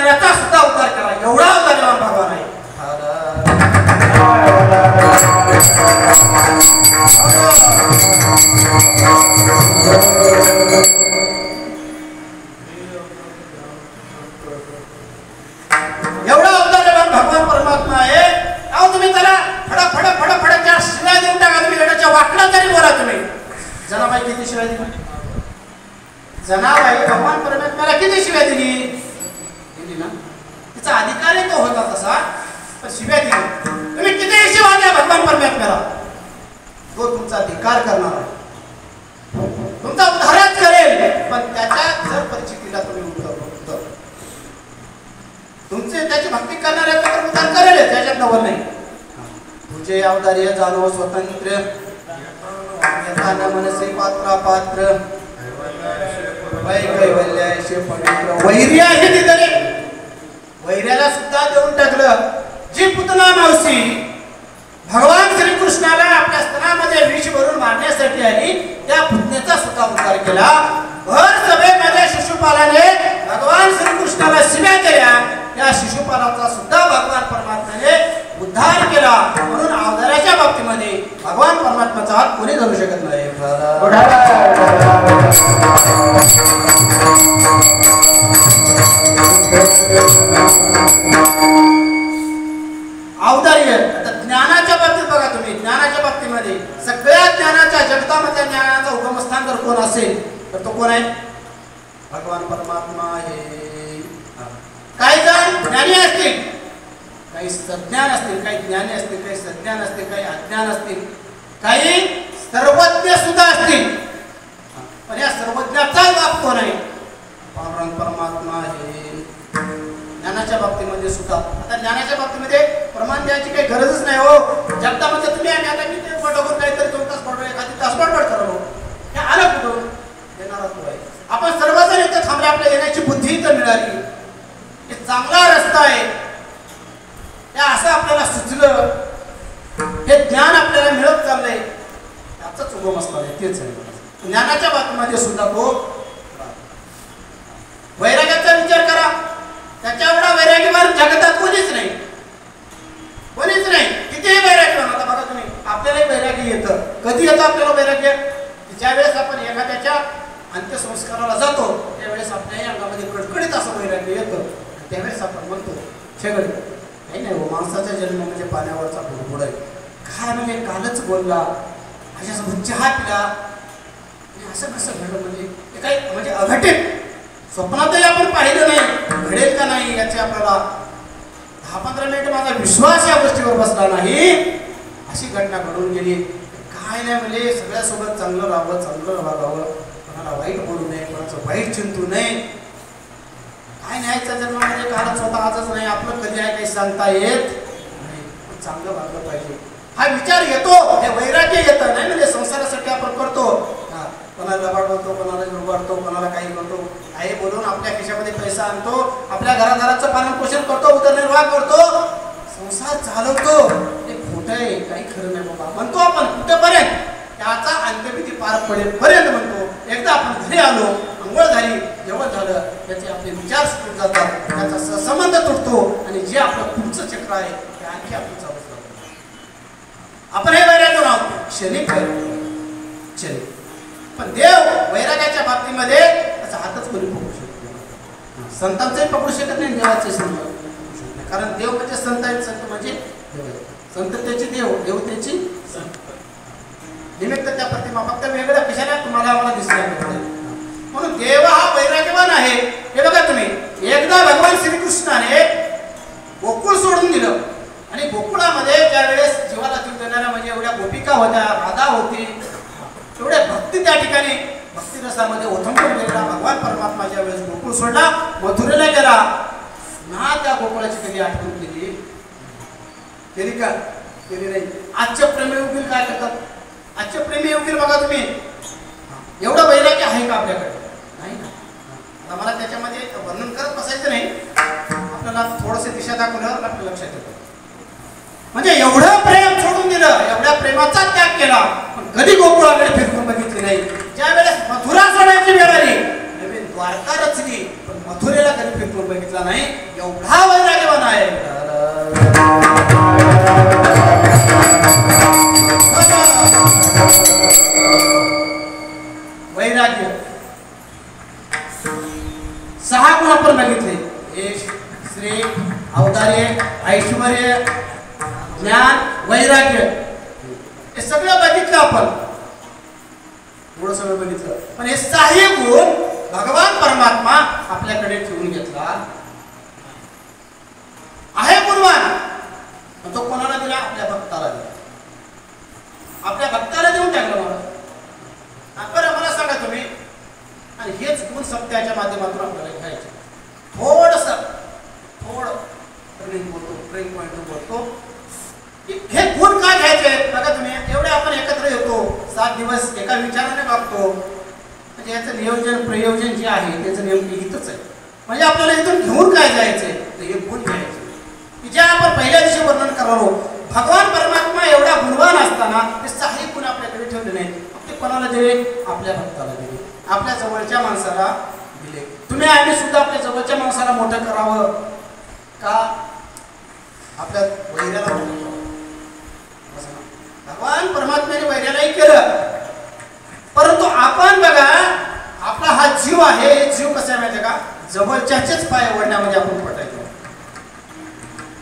करणाऱ्याचा सुद्धा उद्धार केला. एवढा उद्धारवान भगवान आहे. एवढा उद्धारवान भगवान परमात्मा आहे. अहो तुम्ही त्याला फडफडच्या शिव्या देऊन टाका. तुम्ही गडाच्या वाकडा तरी बोला. तुम्ही जनाबाई किती शिव्या दिली? जनाबाई भगवान परमात्म्याला किती शिव्या दिली ना? तिचा अधिकारही तो होता तसा, पण शिव्या दिली. तुम्ही किती शिव्या द्या भगवान परमात्म्याला, तो तुमचा अधिकार करणार आहे, तुमचा उद्धारच करेल. पण त्याच्या जर परिस्थितीला तुम्ही उत्तर तुमचे त्याची भक्ती करणारे तर उद्धार करेल, त्याच्यात नवल नाही. तुझे अवतार्य जाणो स्वतंत्र, मनसे पात्र पात्र वैर्य आहे तिथे. वैर्याला सुद्धा देऊन टाकलं. जी पुतना मावशी भगवान श्रीकृष्णाला आपल्या स्तनामध्ये विष भरून मारण्यासाठी आली, त्या पुतनेचा सुद्धा उद्धार केला. भर सभेमध्ये शिशुपालाने भगवान श्रीकृष्णाला शिव्या केल्या, त्या शिशुपालाचा सुद्धा भगवान परमात्म्याने उद्धार केला. म्हणून अवताराच्या बाबतीमध्ये भगवान परमात्म्याचा हात कोणी धरू शकत नाही. अवतार्य. आता ज्ञानाच्या बाबतीत बघा तुम्ही, ज्ञानाच्या बाबतीमध्ये सगळ्या ज्ञानाच्या जगतामधल्या ज्ञानाचा उगमस्थान जर कोण असेल तर तो कोण आहे? भगवान परमात्मा आहे. काही जण ज्ञानी असतील, काही सज्ञान असतील, काही ज्ञानी असतील, काही सज्ञान असतील, काही अज्ञान असतील, काही सर्वज्ञ सुद्धा असतील. पण या सर्वज्ञाचा बाप कोण आहे? भगवान परमात्मा आहे. ज्ञानाच्या बाबतीमध्ये सुद्धा, आता ज्ञानाच्या बाबतीमध्ये प्रमाण द्यायची काही गरजच नाही हो. जगतामध्ये तुम्ही आम्ही आता किती बडबड काहीतरी 2 तास बडबड, एखादी तास बडबड करलो, हे आलं कुठून? येणारा तो आहे. आपण सर्वजण इथं थांबले, आपल्या येण्याची बुद्धी तर मिळाली, हे चांगला रस्ता आहे, हे असं आपल्याला सुचलं, हे ज्ञान आपल्याला मिळत चाललंय, त्याचाच उगमस्थान आहे. तेच आहे ज्ञानाच्या बाबतीमध्ये सुद्धा. तो वैराग्याचा विचार करा. त्याच्या एवढा वैराग्यवान जगतात कोणीच नाही, कोणीच नाही. कितीही वैराग्यवान. आता बघा तुम्ही, आपल्यालाही वैराग्य येतं. कधी येतं आपल्याला वैराग्य? ज्यावेळेस आपण एखाद्याच्या अंत्यसंस्काराला जातो त्यावेळेस आपल्याही अंगामध्ये कडकडीत असं वैराग्य येतं. त्यावेळेस आपण म्हणतो शेगडी काही नाही हो, माणसाचा जन्म म्हणजे पाण्यावरचा बुडबुड आहे. काय म्हणजे कालच बोलला, अशासोबत चहा पिला, असं कसं घडलं? म्हणजे काही म्हणजे अघटित स्वप्नातही आपण पाहिलं नाही, घडेल का नाही याची आपल्याला 10-15 मिनिट माझा विश्वास या गोष्टीवर बसला नाही, अशी घटना घडून गेली. काय नाही म्हणजे सगळ्यासोबत चांगलं राहावं, चांगलं वागावं, कोणाला वाईट बोलू नये, कोणाचं वाईट चिंतू नये. काय न्यायचा जन्म म्हणजे कालच स्वतः आजच नाही, आपलं कधी आहे काही सांगता येत नाही. चांगलं वागलं पाहिजे हा विचार येतो, हे वैराग्य येतं. नाही म्हणजे संसारासाठी आपण करतो, कोणाला लबाडतो, कोणाला लुबाडतो, कोणाला काही करतो, काही बोलून आपल्या खिशामध्ये पैसा आणतो, आपल्या घरादाराचं पालन पोषण करतो, उदरनिर्वाह करतो, संसार चालवतो. हे खोटं आहे, काही खरं नाही बाबा म्हणतो आपण. कुठेपर्यंत? त्याचा अंत्यविधी पार पडेपर्यंत म्हणतो. एकदा आपण घरी आलो, अंघोळ झाली, जेवण झालं, त्याचे आपले विचार सुटून जातात, त्याचा संबंध तुटतो आणि जे आपलं पुढचं चक्र आहे ते आणखी आपण चालू जातो. आपण हे वैराग्य आहोत, क्षणिक क्षणिक. पण देव वैराग्याच्या बाबतीमध्ये त्याचा हातच कोणी पकडू शकतो. संतांचंही पकडू शकत नाही, देवाचे संत. कारण देव म्हणजे संत आहेत, संत म्हणजे देव आहे. संततेची देव, देवतेची संत. निमित्त त्या प्रतिमा फक्त वेगळ्या कशाला तुम्हाला आम्हाला दिसल्या. म्हणून देव हा वैराग्यवान आहे. हे बघा तुम्ही, एकदा भगवान श्रीकृष्णाने गोकुळ सोडून दिलं आणि गोकुळामध्ये ज्या वेळेस जीवाला जीव देणाऱ्या म्हणजे एवढ्या गोपिका होत्या, राधा होती, एवढ्या भक्ती त्या ठिकाणी भक्तिरसामध्ये ओथंबून गेला. भगवान परमात्मा ज्या वेळेस गोकुळ सोडला, मथुरेला गेला ना, त्या गोकुळाची कधी आठवण केली का? केली नाही. आजचे प्रेमी वकील काय करतात? आजचे प्रेमी वकील बघा तुम्ही, एवढं वैराग्य आहे का आपल्याकडे? नाही ना. आता मला त्याच्यामध्ये वर्णन करत बसायचं नाही, आपल्याला थोडंसं दिशा दाखवल्यावर आपल्या लक्षात येतं. म्हणजे एवढं प्रेम सोडून दिलं, एवढ्या प्रेमाचा त्याग केला, पण कधी गोकुळाकडे फिरकून बघितली नाही. ज्या वेळेस मथुरा सोडायची वेळ आली, नवीन द्वारका रचली, पण मथुरेला कधी फिरकून बघितला नाही. एवढा वैराग्यवान आहे. वैराग्य 6 गुण आपण बघितले. यश, श्री, औदार्य, ऐश्वर्य, ज्ञान, वैराग्य हे सगळं बघितलं आपण. एवढं सगळं बघितलं. पण हे 6 गुण भगवान परमात्मा आपल्याकडे ठेवून घेतला आहे. गुणवान तो कोणाला दिला? आपल्या भक्ताला दिला. आपल्या भक्ताला देऊन टाकलं. बरं मला सांगा तुम्ही, आणि हेच गुण सत्याच्या माध्यमातून आपल्याला घ्यायचे. थोडं प्रेम पॉइंट बोलतो. हे गुण का घ्यायचे? बघा तुम्ही, एवढे आपण एकत्र येतो, 7 दिवस एका विचाराने वागतो, म्हणजे याचं नियोजन प्रयोजन जे आहे त्याचं नेमकं इथंच आहे. म्हणजे आपल्याला इथून घेऊन काय जायचंय? तर हे गुण घ्यायचे की जे आपण पहिल्या दिवशी वर्णन करणार. भगवान परमात्मा एवढा गुणवान असताना ते 6 गुण आपल्याकडे ठेवले नाही. ते कोणाला दिले? आपल्या भक्ताला दिले, आपल्या जवळच्या माणसाला दिले. तुम्ही आम्ही सुद्धा आपल्या जवळच्या माणसाला मोठं करावं का? आपल्या वैऱ्याला मोठं करावं. भगवान परमात्म्याने वैऱ्यालाही केलं, परंतु आपण बघा आपला हा जीव आहे. जीव कसा आहे माहिती का? जवळच्याच पाय ओढण्यामध्ये आपण पटायचो.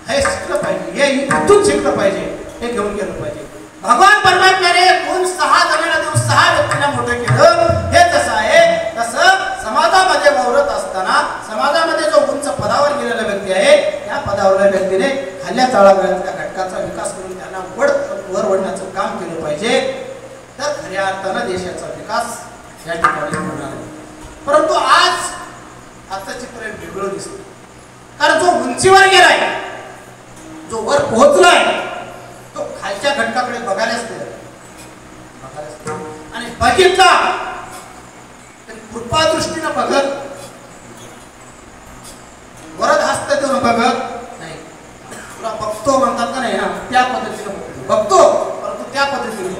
हे शिकलं पाहिजे, हे इथून शिकलं पाहिजे, हे घेऊन गेलं पाहिजे. भगवान परमात्म्याने गुण 6 जणांना देऊन 6 व्यक्तींना मोठं केलं. हे जसं आहे तसं समाजामध्ये वावरत असताना समाजामध्ये जो उंच पदावर गेलेला व्यक्ती आहे त्या पदावरल्या व्यक्तीने खाल्ल्या तळागाळातल्या घटकाचा विकास करून त्यांना वर वळण्याचं काम केलं पाहिजे. तर खऱ्या अर्थानं देशाचा विकास या ठिकाणी होणार आहे. परंतु आजचं चित्र वेगळं दिसतं. कारण जो उंचीवर गेलाय, जो वर पोहोचलाय, तो खालच्या घटकाकडे बघायलाच नाही. आणि बघितला तरी कृपा दृष्टीनं बघत, वरद हस्त देऊन बघत नाही. तुला बघतो म्हणतात का नाही, त्या पद्धतीने बघतो, परंतु त्या पद्धतीने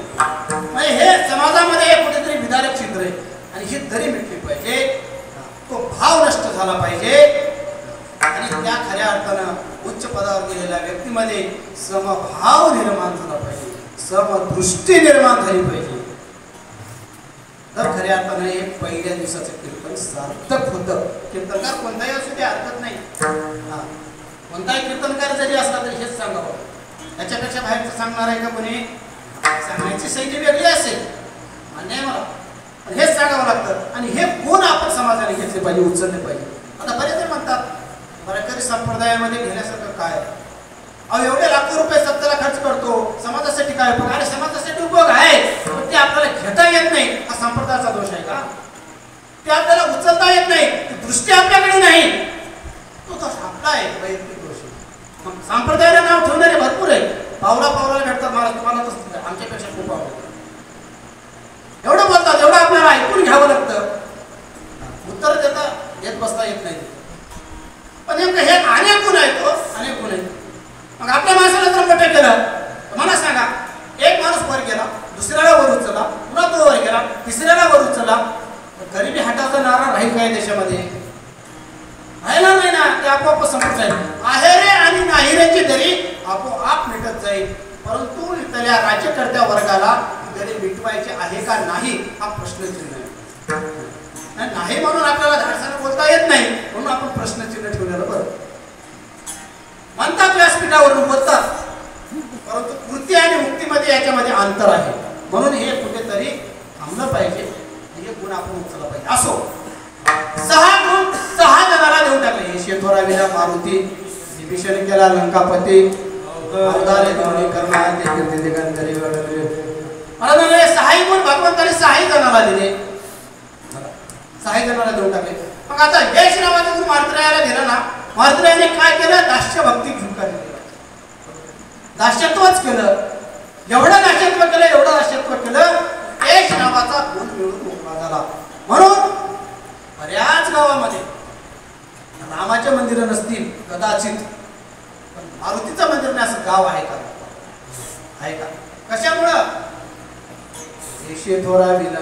म्हणजे हे समाजामध्ये कुठेतरी विदारक चित्र आहे. आणि ही दरी मिटली पाहिजे, तो भाव नष्ट झाला पाहिजे. आणि त्या खऱ्या अर्थानं उच्च पदावर गेलेल्या व्यक्तीमध्ये समभाव निर्माण झाला पाहिजे, समदृष्टी निर्माण झाली पाहिजे. तर खऱ्या अर्थानं हे पहिल्या दिवसाचं कीर्तन सार्थक होतं. कीर्तनकार कोणताही असू दे, हरकत नाही. कोणताही कीर्तनकार जरी असला तरी हेच सांगावं. त्याच्यापेक्षा बाहेरचं सांगणार आहे का कोणी? सांगण्याची शैली वेगळी असेल, मान्य आहे मला, पण हेच सांगावं लागतं. आणि हे गुण आपण समाजाने घेतले पाहिजे, उचलले पाहिजे. आता बरेच जण म्हणतात वारकरी संप्रदायामध्ये घेण्यासारखं काय? अहो एवढे लाखो रुपये सत्तेला खर्च करतो, समाजासाठी काय उपयोग? अरे समाजासाठी उपयोग आहे, पण ते आपल्याला घेता येत नाही. हा संप्रदायाचा दोष आहे का? ते आपल्याला उचलता येत नाही, ती दृष्टी आपल्याकडे नाही, तो दोष आपला आहे, वैयक्तिक दोष आहे. मग संप्रदायाला नाव ठेवणारे भरपूर आहे. पावला पावला भेटतात, मला तुम्हाला तसं आमच्यापेक्षा खूप आवडतं एवढं बोलतात, एवढं आपल्याला ऐकून घ्यावं लागतं. उत्तर देत बसता येत नाही. पण नेमकं हे अनेक गुण आहेत, अनेक गुण आहेत. मग आपल्या माणसाला जर मोठं केलं तर मला सांगा, एक माणूस वर गेला, दुसऱ्याला वर उचलला, पुन्हा तो वर गेला, तिसऱ्याला वर उचलला, गरिबी हटावचा नारा राहील काय देशामध्ये? राहिला नाही ना. ते आपोआप संपत जाईल. आहेरे आणि नाहिरेची दरी आपोआप मिटत जाईल. परंतु इथल्या राज्यकर्त्या वर्गाला दरी मिटवायची आहे का नाही हा प्रश्नचिन्ह आहे. नाही म्हणून आपल्याला धाडसानं बोलता येत नाही, म्हणून आपण प्रश्नचिन्ह ठेवलेलं बरं. म्हणतात व्यासपीठावरून बोलतात, परंतु कृती आणि मुक्तीमध्ये याच्यामध्ये अंतर आहे. म्हणून हे कुठेतरी थांबलं पाहिजे, हे गुण आपण उचलला पाहिजे. असो 6 गुण 6 जणाला देऊन टाकले. यश थोरा विना मारुती, विभीषण केला लंकापती, औदार्य दोन्ही करणार ते कीर्ती दिगंतरी वगैरे. मला म्हणले 6 गुण भगवंताने 6 जणाला दिले, 6 जणाला देऊन टाकले. मग आता यश नावाचा गुण मार्तंडेयाला दिला ना, मार्तंडेयाने काय केलं? दास्य भक्ती झुंकार दिली, दास्यत्वच केलं. एवढं दास्यत्व केलं, एवढं दास्यत्व केलं, यश नावाचा गुण मिळून मोकळा झाला. म्हणून बऱ्याच गावामध्ये रामाचे मंदिर नसतील कदाचित, पण मारुतीचं मंदिर नाही असं गाव आहे का? आहे का? कशामुळं? यश थोरा विला